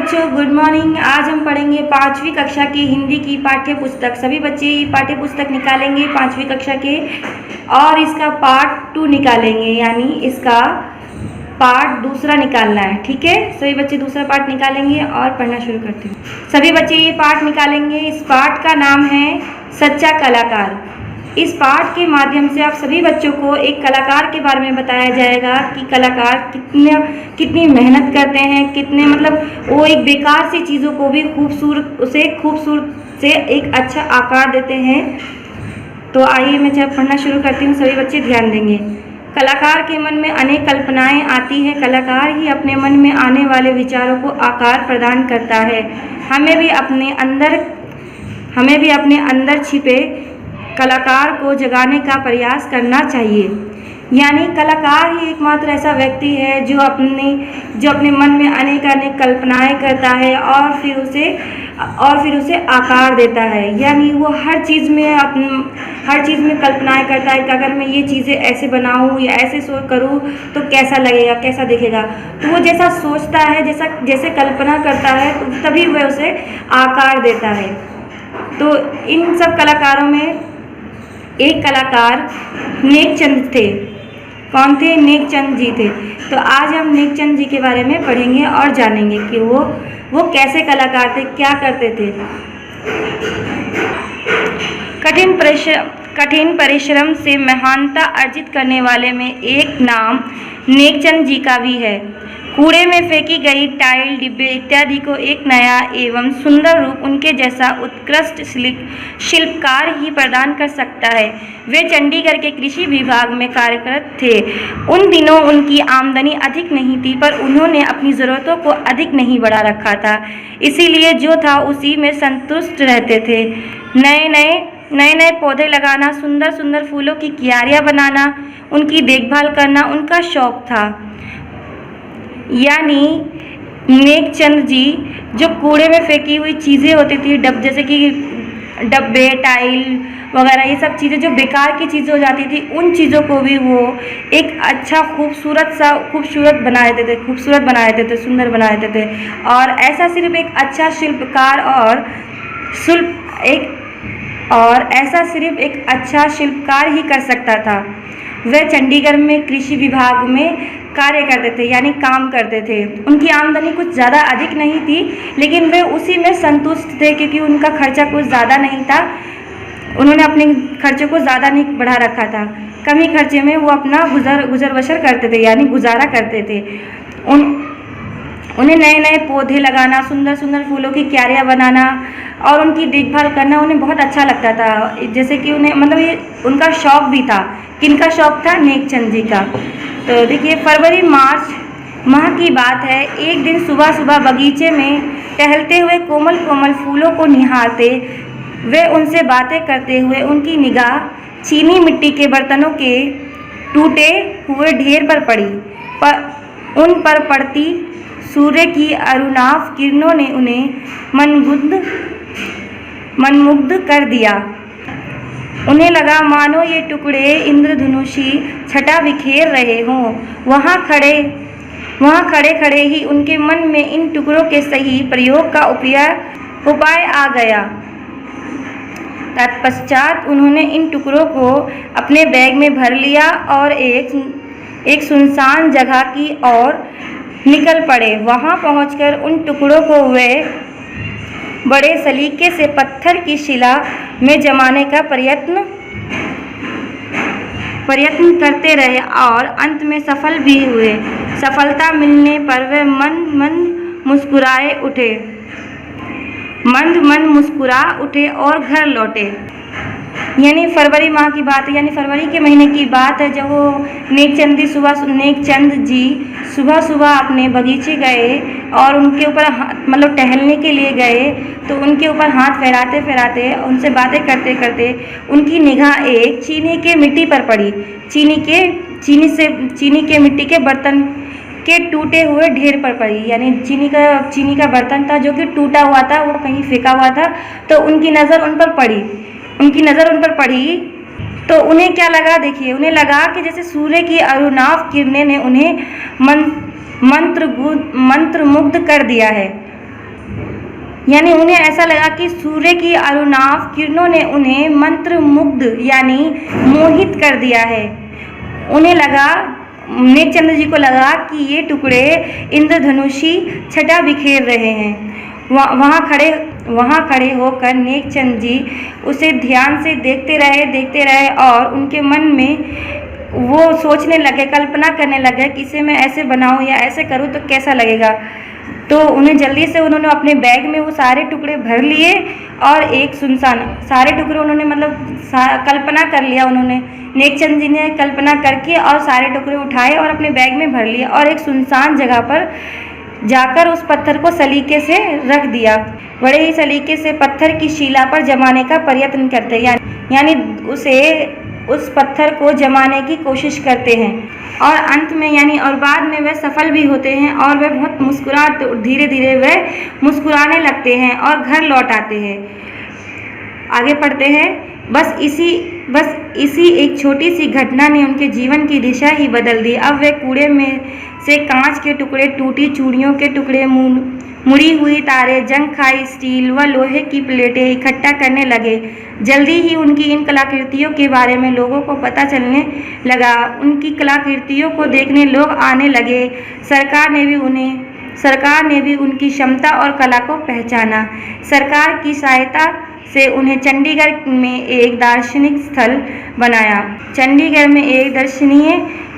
बच्चों, good morning. आज हम पढ़ेंगे 5वीं कक्षा की हिंदी की पाठ्य पुस्तक। सभी बच्चे ये पाठ्य पुस्तक निकालेंगे 5वीं कक्षा के और इसका पार्ट 2 निकालेंगे, यानी इसका पार्ट दूसरा निकालना है। ठीक है, सभी बच्चे दूसरा पार्ट निकालेंगे और पढ़ना शुरू करते हैं। सभी बच्चे ये पार्ट निकालेंगे। इस पार्ट का नाम है सच्चा कलाकार। इस पाठ के माध्यम से आप सभी बच्चों को एक कलाकार के बारे में बताया जाएगा कि कलाकार कितनी मेहनत करते हैं, कितने मतलब वो एक बेकार सी चीज़ों को भी खूबसूरत से एक अच्छा आकार देते हैं। तो आइए मैं जब पढ़ना शुरू करती हूँ, सभी बच्चे ध्यान देंगे। कलाकार के मन में अनेक कल्पनाएं आती हैं। कलाकार ही अपने मन में आने वाले विचारों को आकार प्रदान करता है। हमें भी अपने अंदर छिपे कलाकार को जगाने का प्रयास करना चाहिए। यानी कलाकार ही एकमात्र ऐसा व्यक्ति है जो अपने मन में अनेक कल्पनाएं करता है और फिर उसे आकार देता है। यानी वो हर चीज़ में कल्पनाएं करता है कि अगर मैं ये चीज़ें ऐसे बनाऊं या ऐसे करूं तो कैसा लगेगा, कैसा दिखेगा। तो वो जैसा सोचता है, जैसे कल्पना करता है, तो तभी वह उसे आकार देता है। तो इन सब कलाकारों में एक कलाकार नेकचंद थे। कौन थे? नेकचंद जी थे। तो आज हम नेकचंद जी के बारे में पढ़ेंगे और जानेंगे कि वो कैसे कलाकार थे, क्या करते थे। कठिन परिश्रम से महानता अर्जित करने वाले में एक नाम नेकचंद जी का भी है। कूड़े में फेंकी गई टाइल, डिब्बे इत्यादि को एक नया एवं सुंदर रूप उनके जैसा उत्कृष्ट शिल्पकार ही प्रदान कर सकता है। वे चंडीगढ़ के कृषि विभाग में कार्यरत थे। उन दिनों उनकी आमदनी अधिक नहीं थी, पर उन्होंने अपनी ज़रूरतों को अधिक नहीं बढ़ा रखा था, इसीलिए जो था उसी में संतुष्ट रहते थे। नए पौधे लगाना, सुंदर सुंदर फूलों की क्यारियाँ बनाना, उनकी देखभाल करना उनका शौक था। यानी नेकचंद जी जो कूड़े में फेंकी हुई चीज़ें होती थी, जैसे कि डब्बे, टाइल वगैरह, ये सब चीज़ें जो बेकार की चीज़ें हो जाती थी, उन चीज़ों को भी वो एक अच्छा खूबसूरत बना देते थे, सुंदर बना देते थे। और ऐसा सिर्फ एक अच्छा शिल्पकार एक अच्छा शिल्पकार ही कर सकता था। वह चंडीगढ़ में कृषि विभाग में कार्य करते थे, यानी काम करते थे। उनकी आमदनी कुछ ज़्यादा अधिक नहीं थी, लेकिन वे उसी में संतुष्ट थे, क्योंकि उनका खर्चा कुछ ज़्यादा नहीं था। उन्होंने अपने खर्चे को ज़्यादा नहीं बढ़ा रखा था। कम ही खर्चे में वो अपना गुजर बसर करते थे, यानी गुजारा करते थे। उन्हें नए पौधे लगाना, सुंदर सुंदर फूलों की क्यारियाँ बनाना और उनकी देखभाल करना उन्हें बहुत अच्छा लगता था। जैसे कि उन्हें मतलब ये उनका शौक भी था। किनका शौक था? नेकचंद जी का। तो देखिए, फरवरी मार्च माह की बात है। एक दिन सुबह बगीचे में टहलते हुए कोमल फूलों को निहारते वे उनसे बातें करते हुए उनकी निगाह चीनी मिट्टी के बर्तनों के टूटे हुए ढेर पर पड़ी। उन पर पड़ती सूर्य की अरुणाभ किरणों ने उन्हें मनमुग्ध कर दिया। उन्हें लगा मानो ये टुकड़े इंद्रधनुषी छटा बिखेर रहे हों। वहाँ खड़े ही उनके मन में इन टुकड़ों के सही प्रयोग का उपाय आ गया। तत्पश्चात उन्होंने इन टुकड़ों को अपने बैग में भर लिया और एक सुनसान जगह की ओर निकल पड़े। वहाँ पहुंचकर उन टुकड़ों को वे बड़े सलीके से पत्थर की शिला में जमाने का प्रयत्न करते रहे और अंत में सफल भी हुए। सफलता मिलने पर वे मंद मुस्कुरा उठे और घर लौटे। यानी फरवरी माह की बात है, यानी फरवरी के महीने की बात है, जब वो नेकचंद जी सुबह अपने बगीचे गए और उनके ऊपर मतलब टहलने के लिए गए। तो उनके ऊपर हाथ फहराते उनसे बातें करते उनकी निगाह एक चीनी के मिट्टी पर पड़ी। चीनी के मिट्टी के बर्तन के टूटे हुए ढेर पर पड़ी। यानी चीनी का बर्तन था जो कि टूटा हुआ था, वो कहीं फेंका हुआ था। तो उनकी नज़र उन पर पड़ी तो उन्हें क्या लगा? देखिए, उन्हें लगा कि जैसे सूर्य की अरुणाभ किरणें ने उन्हें मंत्रमुग्ध कर दिया है। यानी उन्हें ऐसा लगा कि सूर्य की अरुणाव किरणों ने उन्हें मंत्र मुग्ध यानी मोहित कर दिया है। उन्हें लगा, नेकचंद जी को लगा कि ये टुकड़े इंद्रधनुषी छटा बिखेर रहे हैं। वहाँ खड़े होकर नेकचंद जी उसे ध्यान से देखते रहे और उनके मन में वो सोचने लगे, कल्पना करने लगे कि इसे मैं ऐसे बनाऊं या ऐसे करूं तो कैसा लगेगा। तो उन्होंने अपने बैग में वो सारे टुकड़े भर लिए और एक सुनसान, सारे टुकड़े उन्होंने कल्पना कर लिया। उन्होंने, नेकचंद जी ने कल्पना करके और सारे टुकड़े उठाए और अपने बैग में भर लिए और एक सुनसान जगह पर जाकर उस पत्थर को सलीके से रख दिया। बड़े ही सलीके से पत्थर की शिला पर जमाने का प्रयत्न करते हैं, यानी उस पत्थर को जमाने की कोशिश करते हैं और अंत में और बाद में वह सफल भी होते हैं और वह बहुत धीरे धीरे वह मुस्कुराने लगते हैं और घर लौट आते हैं। आगे पढ़ते हैं। बस इसी एक छोटी सी घटना ने उनके जीवन की दिशा ही बदल दी। अब वे कूड़े में से कांच के टुकड़े, टूटी चूड़ियों के टुकड़े, मुड़ी हुई तारे, जंग खाई स्टील व लोहे की प्लेटें इकट्ठा करने लगे। जल्दी ही उनकी इन कलाकृतियों के बारे में लोगों को पता चलने लगा। उनकी कलाकृतियों को देखने लोग आने लगे। सरकार ने भी उनकी क्षमता और कला को पहचाना। सरकार की सहायता से उन्हें चंडीगढ़ में एक दार्शनिक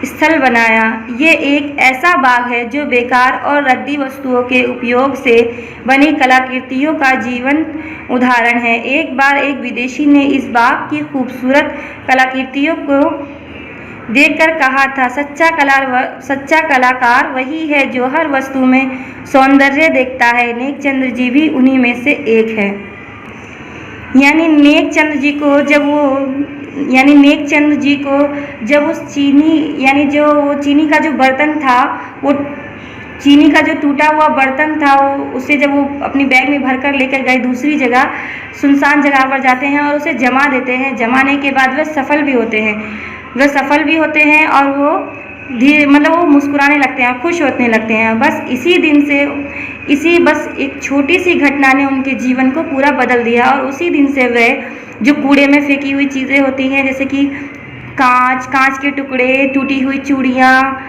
स्थल बनाया। ये एक ऐसा बाग है जो बेकार और रद्दी वस्तुओं के उपयोग से बनी कलाकृतियों का जीवंत उदाहरण है। एक बार एक विदेशी ने इस बाग की खूबसूरत कलाकृतियों को देखकर कहा था, सच्चा कलाकार वही है जो हर वस्तु में सौंदर्य देखता है। नेकचंद जी भी उन्हीं में से एक है। यानी नेकचंद जी को जब उस चीनी का जो बर्तन था, वो चीनी का जो टूटा हुआ बर्तन था, उसे जब वो अपनी बैग में भरकर लेकर गए दूसरी जगह, सुनसान जगह पर जाते हैं और उसे जमा देते हैं। जमाने के बाद वह सफल भी होते हैं और वो वो मुस्कुराने लगते हैं, खुश होने लगते हैं। बस एक छोटी सी घटना ने उनके जीवन को पूरा बदल दिया और उसी दिन से वह जो कूड़े में फेंकी हुई चीज़ें होती हैं, जैसे कि कांच के टुकड़े, टूटी हुई चूड़ियाँ,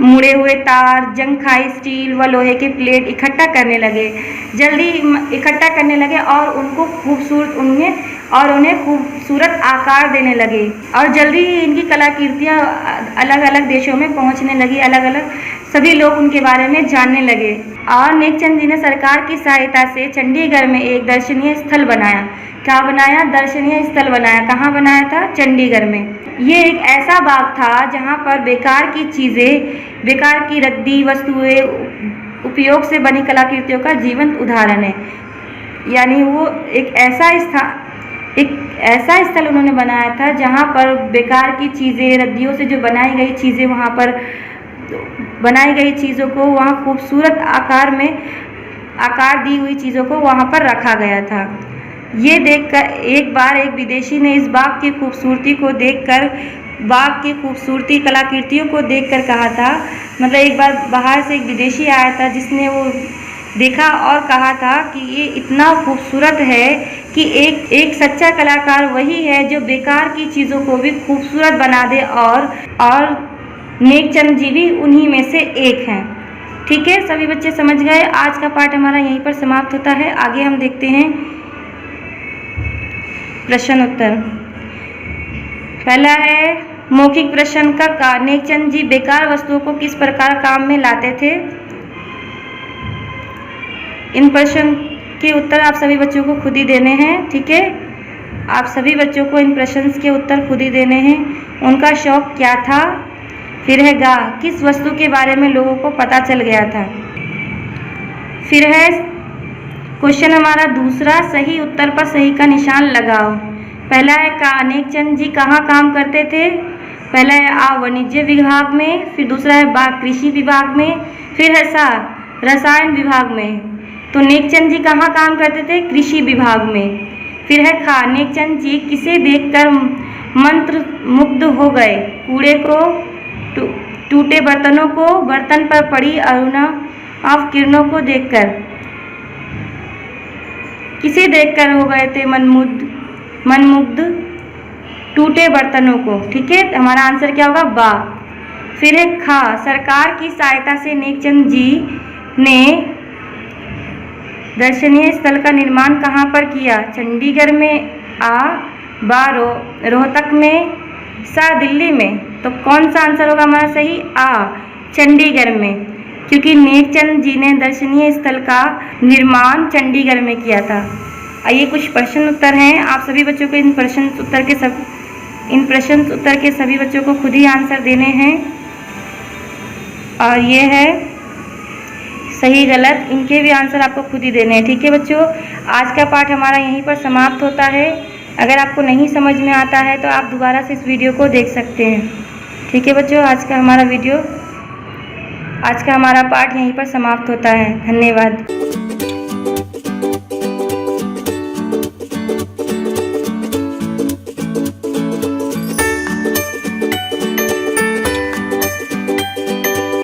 मुड़े हुए तार, जंग खाई स्टील व लोहे के प्लेट इकट्ठा करने लगे और उन्हें खूबसूरत आकार देने लगे और जल्दी ही इनकी कलाकृतियाँ अलग अलग देशों में पहुंचने लगी। सभी लोग उनके बारे में जानने लगे और नेकचंद जी ने सरकार की सहायता से चंडीगढ़ में एक दर्शनीय स्थल बनाया। दर्शनीय स्थल बनाया। कहाँ बनाया था? चंडीगढ़ में। ये एक ऐसा बाग था जहाँ पर बेकार की रद्दी वस्तुएं उपयोग से बनी कलाकृतियों का जीवंत उदाहरण है। यानी वो एक ऐसा स्थल उन्होंने बनाया था जहाँ पर बेकार की चीज़ें, रद्दियों से जो बनाई गई चीज़ें, वहाँ पर बनाई गई चीज़ों को वहाँ खूबसूरत आकार दी हुई चीज़ों को वहाँ पर रखा गया था। ये देखकर एक बार एक विदेशी ने इस बाग की खूबसूरती कलाकृतियों को देखकर कहा था, एक बार बाहर से एक विदेशी आया था जिसने वो देखा और कहा था कि ये इतना खूबसूरत है कि एक सच्चा कलाकार वही है जो बेकार की चीज़ों को भी खूबसूरत बना दे और नेकचंद जी भी उन्हीं में से एक हैं। ठीक है, सभी बच्चे समझ गए। आज का पाठ हमारा यहीं पर समाप्त होता है। आगे हम देखते हैं प्रश्न उत्तर। पहला है मौखिक प्रश्न का नेकचंद जी बेकार वस्तुओं को किस प्रकार काम में लाते थे। इन प्रश्न के उत्तर आप सभी बच्चों को खुद ही देने हैं। ठीक है, आप सभी बच्चों को इन प्रश्न के उत्तर खुद ही देने हैं। उनका शौक क्या था। फिर है किस वस्तु के बारे में लोगों को पता चल गया था। फिर है क्वेश्चन हमारा दूसरा, सही उत्तर पर सही का निशान लगाओ। पहला है नेकचंद जी कहाँ काम करते थे। पहला है वाणिज्य विभाग में, फिर दूसरा है कृषि विभाग में, फिर है रसायन विभाग में। तो नेकचंद जी कहाँ काम करते थे? कृषि विभाग में। फिर है नेकचंद जी किसे देखकर मंत्र मुग्ध हो गए। कूड़े को, टूटे बर्तनों को, बर्तन पर पड़ी अरुणाव किरणों को देखकर। किसे देखकर हो गए थे मनमुग्ध? टूटे बर्तनों को। ठीक है, हमारा आंसर क्या होगा? बा। फिर है खा, सरकार की सहायता से नेकचंद जी ने दर्शनीय स्थल का निर्माण कहाँ पर किया? चंडीगढ़ में। आ। बा रोहतक में। सा दिल्ली में। तो कौन सा आंसर होगा हमारा सही? आ, चंडीगढ़ में, क्योंकि नेकचंद जी ने दर्शनीय स्थल का निर्माण चंडीगढ़ में किया था। आइए कुछ प्रश्न उत्तर हैं। आप सभी बच्चों को इन प्रश्न उत्तर के सभी बच्चों को खुद ही आंसर देने हैं, और ये है सही गलत, इनके भी आंसर आपको खुद ही देने हैं। ठीक है बच्चों, आज का पाठ हमारा यहीं पर समाप्त होता है। अगर आपको नहीं समझ में आता है तो आप दोबारा से इस वीडियो को देख सकते हैं। ठीक है बच्चों, आज का हमारा पाठ यहीं पर समाप्त होता है। धन्यवाद।